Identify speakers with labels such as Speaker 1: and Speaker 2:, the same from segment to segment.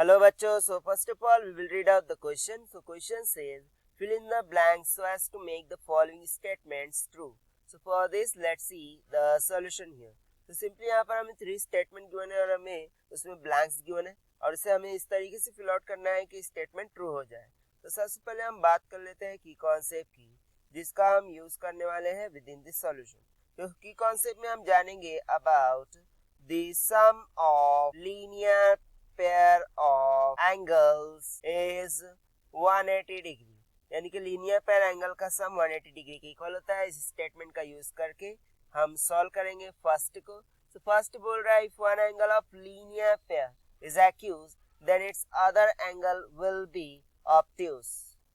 Speaker 1: Hello bachcho, so first of all we will read out the question. So question says fill in the blanks so as to make the following statements true. So for this let's see the solution here. तो simply यहाँ पर हमें 3 statement given है और हमें उसमें blanks given है और इसे हमें इस तरीके से फिल आउट करना है कि स्टेटमेंट ट्रू हो जाए. तो सबसे पहले हम बात कर लेते हैं की कॉन्सेप्ट की जिसका हम यूज करने वाले हैं विद इन दिस सॉल्यूशन. तो की कॉन्सेप्ट में हम जानेंगे about the sum of linear pair of angles is 180 degree, यानी कि लीनियर पेयर एंगल का सम 180 डिग्री के इक्वल होता है. इस स्टेटमेंट का यूज करके हम सॉल्व करेंगे फर्स्ट को. तो फर्स्ट बोल रहा है if one angle of linear pair is acute then its other angle will be obtuse.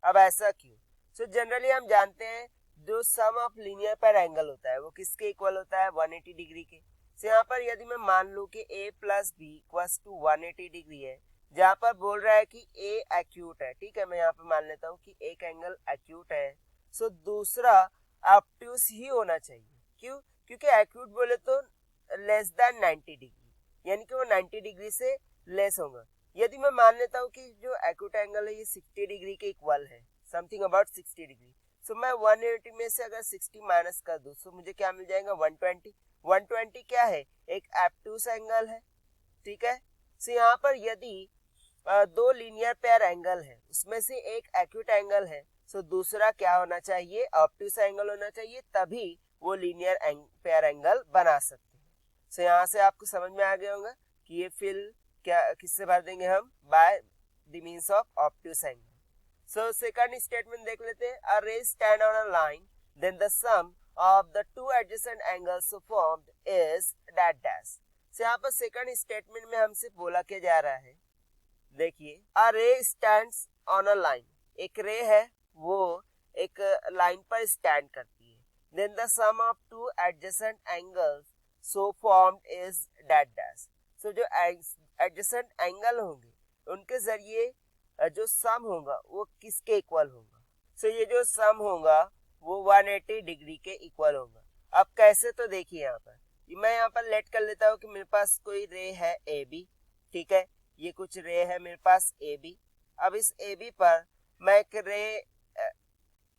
Speaker 1: अब ऐसा क्यों? सो जनरली हम जानते हैं जो sum of linear pair angle होता है वो किसके इक्वल होता है 180 डिग्री के. तो यहाँ पर यदि मैं मान लूं कि a plus B equals to 180 degree है, जहाँ पर बोल रहा है कि a एक्यूट है, ठीक है, मैं यहाँ पे मान लेता हूँ कि एक एंगल एक्यूट है, सो दूसरा ऑब्ट्यूज ही होना चाहिए. क्यों? क्योंकि एक्यूट बोले तो लेस देन 90 डिग्री, यानी कि वो 90 डिग्री से लेस होगा. यदि मैं मान लेता हूँ कि जो एक्यूट एंगल है ये 60 डिग्री के इक्वल है, समथिंग अबाउट 60 डिग्री, सो मैं 180 में से अगर 60 माइनस कर दूं तो मुझे क्या मिल जाएगा 120. 120 क्या है? एक ऑब्ट्यूज एंगल है, ठीक है. सो यहाँ पर यदि दो लीनियर पेयर एंगल है उसमें से एक एक्यूट एंगल है, सो दूसरा क्या होना चाहिए? ऑब्ट्यूज एंगल होना चाहिए, तभी वो लीनियर पेयर एंगल बना सकते हैं. सो यहाँ से आपको समझ में आ गया होगा कि ये फिल क्या किससे भर देंगे हम? By the means of obtuse angle. So second statement देख लेते हैं. A ray stand on a line then the sum of the two adjacent angles so formed is that dash. से यहाँ पर सेकंड स्टेटमेंट में हमसे बोला क्या जा रहा है, देखिए, a ray stands on a line, एक रे है वो एक लाइन पर स्टैंड करती है, then the sum of two adjacent angles so formed is that dash. so जो adjacent एंगल होंगे उनके जरिए जो सम होगा वो किसके इक्वल होगा? सो ये जो सम होगा वो 180 डिग्री के इक्वल होगा. अब कैसे? तो देखिए यहाँ पर मैं यहाँ पर लेट कर लेता हूँ कि मेरे पास कोई रे है ए बी, ठीक है, ये कुछ रे है मेरे पास ए बी. अब इस ए बी पर मैं एक रे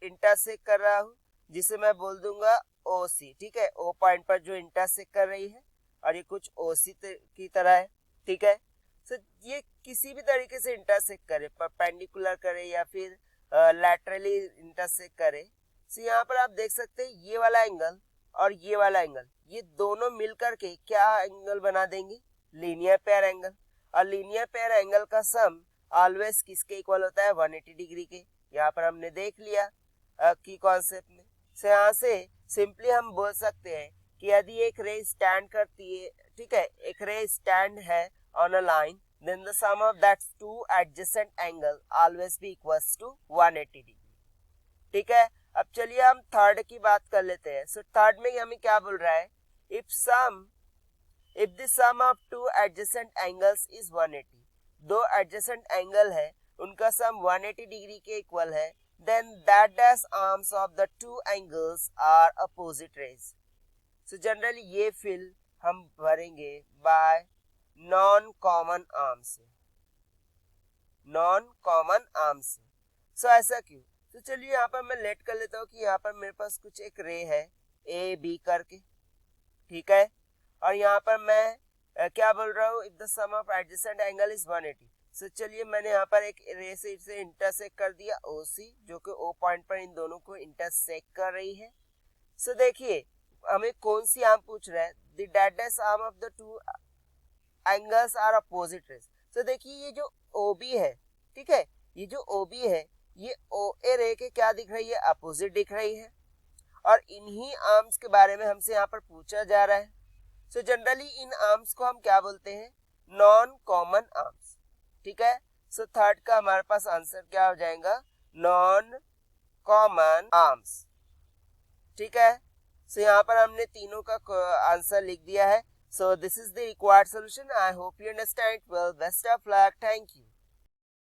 Speaker 1: इंटरसेक्ट कर रहा हूँ जिसे मैं बोल दूंगा ओ सी, ठीक है, ओ पॉइंट पर जो इंटरसेक्ट कर रही है और ये कुछ ओ सी की तरह है, ठीक है. सो ये किसी भी तरीके से इंटरसेक्ट करे, परपेंडिकुलर करे या फिर लैटरली इंटरसेक्ट करे. तो यहाँ पर आप देख सकते हैं ये वाला एंगल और ये वाला एंगल, ये दोनों मिलकर के क्या एंगल बना देंगे? Linear pair angle. और लीनियर पेयर एंगल का सम ऑलवेज किसके इक्वल होता है? 180 डिग्री के. यहाँ पर हमने देख लिया की कॉन्सेप्ट में. सो यहाँ से सिंपली हम बोल सकते हैं कि यदि एक रे स्टैंड करती है, ठीक है, एक रे स्टैंड है on a line, then the sum of that two adjacent angle always be equals to 180 degree, ठीक है. अब चलिए हम थर्ड की बात कर लेते हैं. सो थर्ड में हमें क्या बोल रहा है? If the sum of two adjacent angles is 180, दो एडजेसेंट एंगल है उनका सम 180 डिग्री के इक्वल है, then that dash arms of the two angles are opposite rays. So generally ये फिल हम भरेंगे बाय नॉन कॉमन आर्म से, non common arm से. सो ऐसा क्यों? तो चलिए यहाँ पर मैं लेट कर लेता हूँ कि यहाँ पर मेरे पास कुछ एक रे है ए बी करके, ठीक है, और यहाँ पर मैं क्या बोल रहा हूँ? If the sum of adjacent angle is 180. So चलिए मैंने यहाँ पर एक रे से इसे इंटरसेक्ट कर दिया ओ सी, जो कि ओ पॉइंट पर इन दोनों को इंटरसेक्ट कर रही है. सो देखिए हमें कौन सी आर्म पूछ रहा है? The dash arm of the two angles are opposite rays. So देखिए ये जो ओ बी है, ठीक है, ये जो ओ बी है ये ओ ए रे के क्या दिख रही है? अपोजिट दिख रही है. और इन्हीं आर्म्स के बारे में हमसे यहाँ पर पूछा जा रहा है. सो जनरली इन आर्म्स को हम क्या बोलते हैं? नॉन कॉमन आर्म्स, ठीक है. सो थर्ड का हमारे पास आंसर क्या हो जाएगा? नॉन कॉमन आर्म्स, ठीक है. सो यहाँ पर हमने तीनों का आंसर लिख दिया है. So this is the required solution. I hope you understand. Well, best of luck. Thank you.